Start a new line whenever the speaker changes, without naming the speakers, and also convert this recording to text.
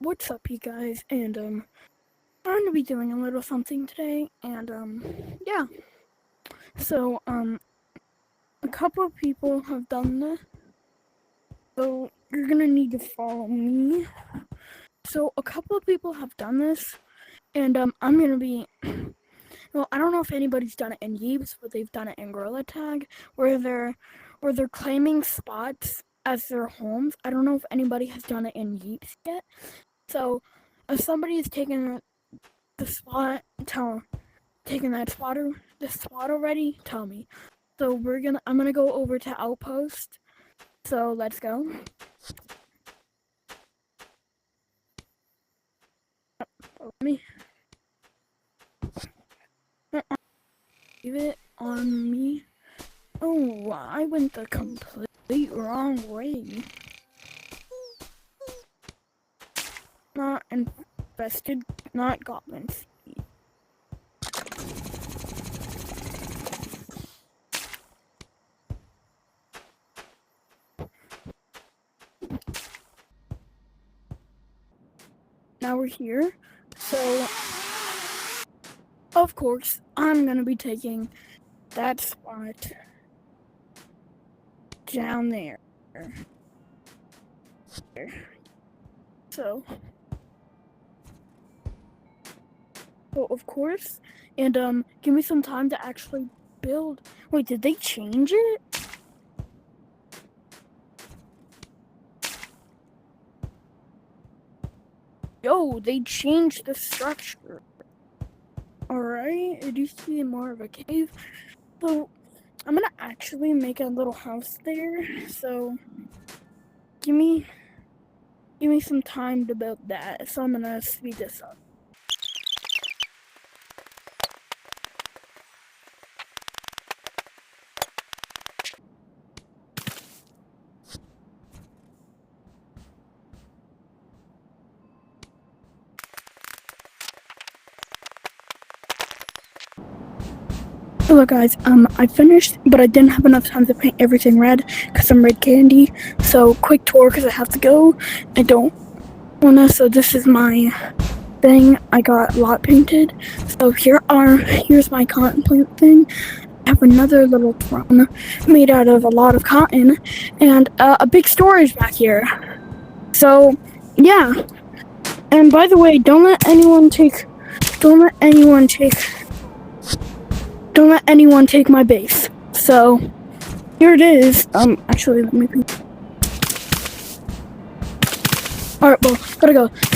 What's up, you guys? And I'm gonna be doing a little something today, and yeah. So a couple of people have done this, so you're gonna need to follow me. So a couple of people have done this, and I'm gonna be. Well, I don't know if anybody's done it in yeeps, but they've done it in Gorilla Tag, where they're claiming spots as their homes. I don't know if anybody has done it in yeeps yet. So if somebody is taking the spot, taking the spot already, tell me. So I'm gonna go over to Outpost. So let's go. Let me leave it on me. Oh, I went the complete wrong way. Not infested, not goblins. Now we're here, so of course I'm gonna be taking that spot down there. So of course, and give me some time to actually build. Wait, did they change it? Yo, they changed the structure. Alright, it used to be more of a cave. So, I'm gonna actually make a little house there. So, give me some time to build that. So, I'm gonna speed this up. Hello guys, I finished, but I didn't have enough time to paint everything red because I'm red candy. So quick tour because I have to go. I don't wanna. So this is my thing. I got lot painted. So here's my cotton plant thing. I have another little throne made out of a lot of cotton and a big storage back here. So yeah. And by the way, don't let anyone take my base. So here it is. Actually, let me. Alright, well, gotta go.